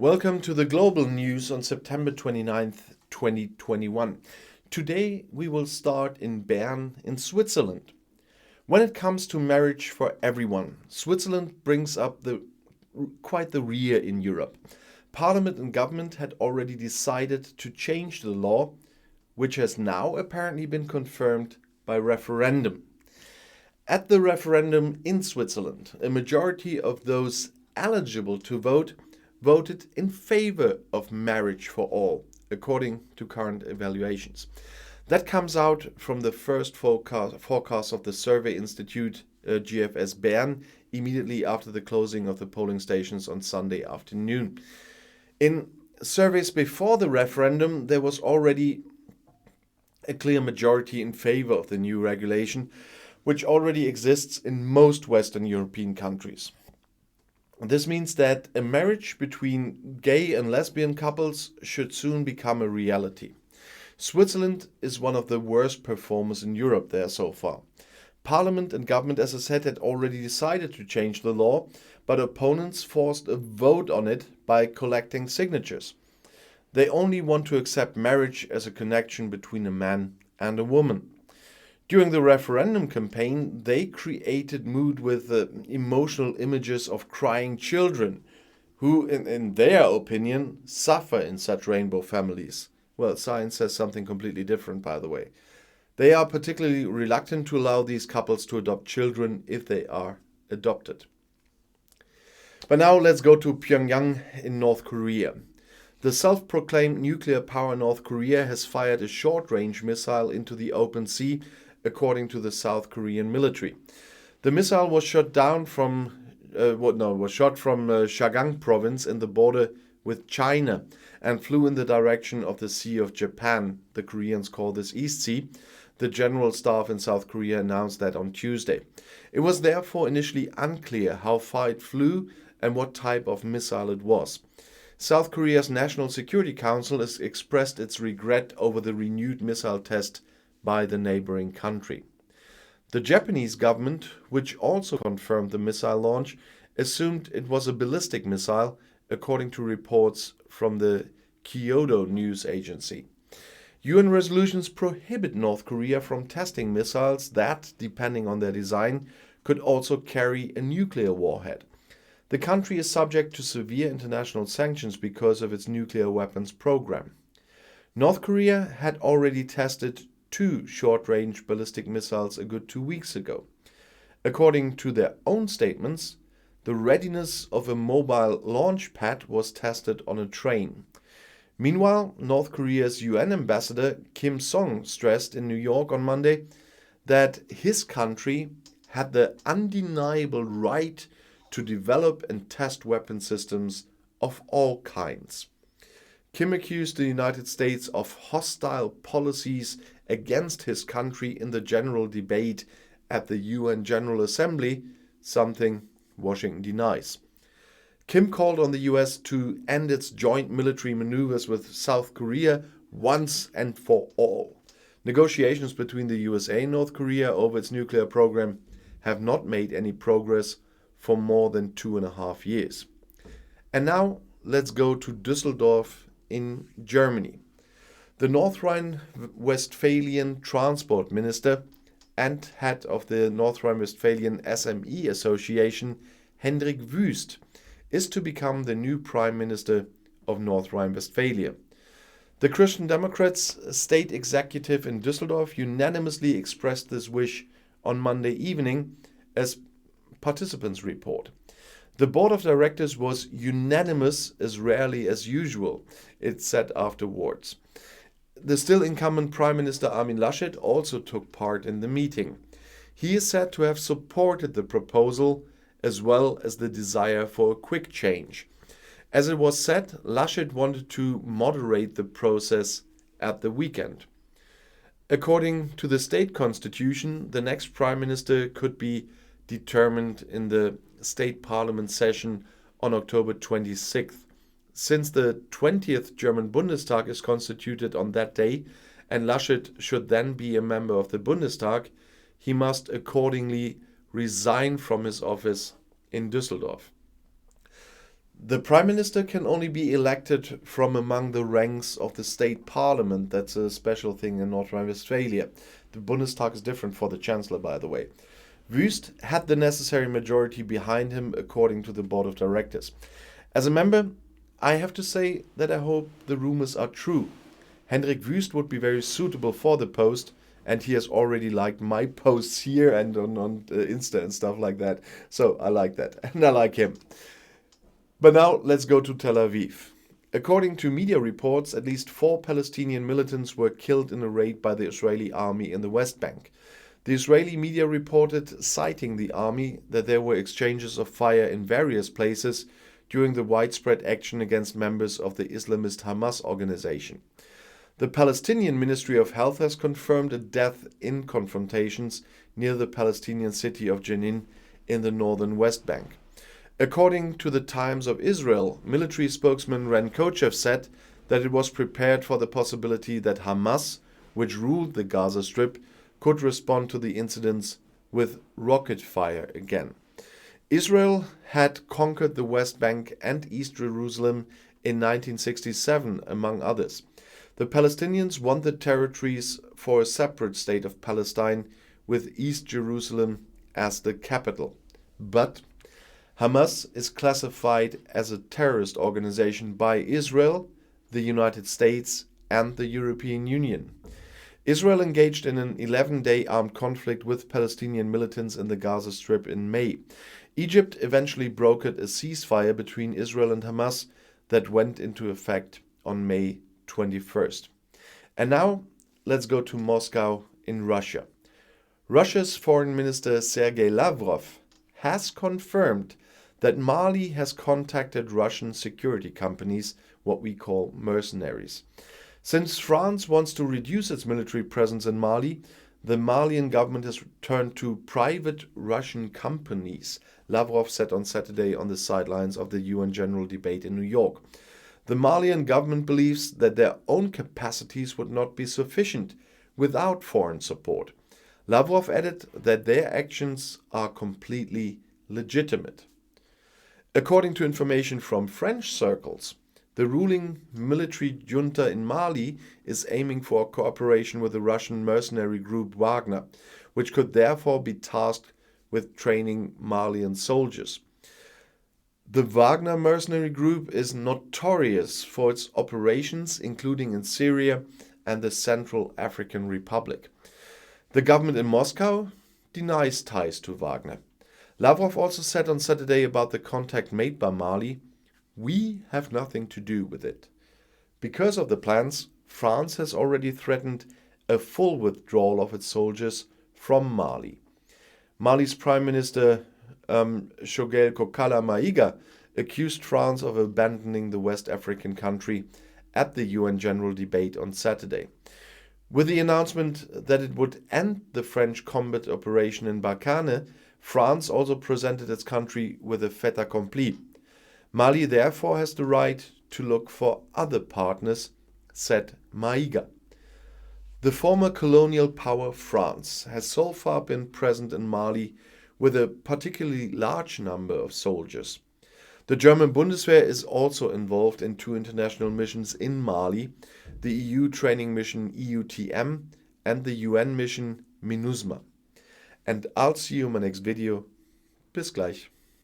Welcome to the global news on September 29th, 2021. Today we will start in Bern in Switzerland. When it comes to marriage for everyone, Switzerland brings up quite the rear in Europe. Parliament and government had already decided to change the law, which has now apparently been confirmed by referendum. At the referendum in Switzerland, a majority of those eligible to vote voted in favor of marriage for all, according to current evaluations. That comes out from the first forecast of the survey institute GFS Bern immediately after the closing of the polling stations on Sunday afternoon. In surveys before the referendum, there was already a clear majority in favor of the new regulation, which already exists in most Western European countries. This means that a marriage between gay and lesbian couples should soon become a reality. Switzerland is one of the worst performers in Europe there so far. Parliament and government, as I said, had already decided to change the law, but opponents forced a vote on it by collecting signatures. They only want to accept marriage as a connection between a man and a woman. During the referendum campaign, they created mood with emotional images of crying children who, in their opinion, suffer in such rainbow families. Well, science says something completely different, by the way. They are particularly reluctant to allow these couples to adopt children if they are adopted. But now let's go to Pyongyang in North Korea. The self-proclaimed nuclear power North Korea has fired a short-range missile into the open sea, according to the South Korean military. The missile was shot from Shagang province in the border with China and flew in the direction of the Sea of Japan. The Koreans call this East Sea. The General Staff in South Korea announced that on Tuesday. It was therefore initially unclear how far it flew and what type of missile it was. South Korea's National Security Council has expressed its regret over the renewed missile test by the neighboring country. The Japanese government, which also confirmed the missile launch, assumed it was a ballistic missile, according to reports from the Kyodo news agency. UN resolutions prohibit North Korea from testing missiles that, depending on their design, could also carry a nuclear warhead. The country is subject to severe international sanctions because of its nuclear weapons program. North Korea had already tested 2 short-range ballistic missiles a good 2 weeks ago. According to their own statements, the readiness of a mobile launch pad was tested on a train. Meanwhile, North Korea's UN ambassador Kim Song stressed in New York on Monday that his country had the undeniable right to develop and test weapon systems of all kinds. Kim accused the United States of hostile policies against his country in the general debate at the UN General Assembly, something Washington denies. Kim called on the US to end its joint military maneuvers with South Korea once and for all. Negotiations between the USA and North Korea over its nuclear program have not made any progress for more than 2.5 years. And now let's go to Düsseldorf in Germany. The North Rhine-Westphalian Transport Minister and head of the North Rhine-Westphalian SME Association, Hendrik Wüst, is to become the new Prime Minister of North Rhine-Westphalia. The Christian Democrats' state executive in Düsseldorf unanimously expressed this wish on Monday evening, as participants report. The board of directors was unanimous as rarely as usual, it said afterwards. The still incumbent Prime Minister Armin Laschet also took part in the meeting. He is said to have supported the proposal as well as the desire for a quick change. As it was said, Laschet wanted to moderate the process at the weekend. According to the state constitution, the next Prime Minister could be determined in the state parliament session on October 26th. Since the 20th German Bundestag is constituted on that day and Laschet should then be a member of the Bundestag, he must accordingly resign from his office in Düsseldorf. The Prime Minister can only be elected from among the ranks of the state parliament. That's a special thing in North Rhine-Westphalia. The Bundestag is different for the Chancellor, by the way. Wüst had the necessary majority behind him, according to the board of directors. As a member, I have to say that I hope the rumors are true. Hendrik Wüst would be very suitable for the post, and he has already liked my posts here and on Insta and stuff like that. So I like that, and I like him. But now let's go to Tel Aviv. According to media reports, at least 4 Palestinian militants were killed in a raid by the Israeli army in the West Bank. The Israeli media reported, citing the army, that there were exchanges of fire in various places during the widespread action against members of the Islamist Hamas organization. The Palestinian Ministry of Health has confirmed a death in confrontations near the Palestinian city of Jenin in the northern West Bank. According to the Times of Israel, military spokesman Ren Kochev said that it was prepared for the possibility that Hamas, which ruled the Gaza Strip, could respond to the incidents with rocket fire again. Israel had conquered the West Bank and East Jerusalem in 1967, among others. The Palestinians want the territories for a separate state of Palestine, with East Jerusalem as the capital. But Hamas is classified as a terrorist organization by Israel, the United States, and the European Union. Israel engaged in an 11-day armed conflict with Palestinian militants in the Gaza Strip in May. Egypt eventually brokered a ceasefire between Israel and Hamas that went into effect on May 21st. And now let's go to Moscow in Russia. Russia's Foreign Minister Sergei Lavrov has confirmed that Mali has contacted Russian security companies, what we call mercenaries. Since France wants to reduce its military presence in Mali, the Malian government has turned to private Russian companies, Lavrov said on Saturday on the sidelines of the UN General Debate in New York. The Malian government believes that their own capacities would not be sufficient without foreign support. Lavrov added that their actions are completely legitimate. According to information from French circles, the ruling military junta in Mali is aiming for cooperation with the Russian mercenary group Wagner, which could therefore be tasked with training Malian soldiers. The Wagner mercenary group is notorious for its operations, including in Syria and the Central African Republic. The government in Moscow denies ties to Wagner. Lavrov also said on Saturday about the contact made by Mali, "We have nothing to do with it." Because of the plans, France has already threatened a full withdrawal of its soldiers from Mali. Mali's Prime Minister Choguel Kokala Maiga accused France of abandoning the West African country at the UN General Debate on Saturday. With the announcement that it would end the French combat operation in Barkhane, France also presented its country with a fait accompli. Mali therefore has the right to look for other partners, said Maiga. The former colonial power France has so far been present in Mali with a particularly large number of soldiers. The German Bundeswehr is also involved in 2 international missions in Mali, the EU training mission EUTM and the UN mission MINUSMA. And I'll see you in my next video. Bis gleich.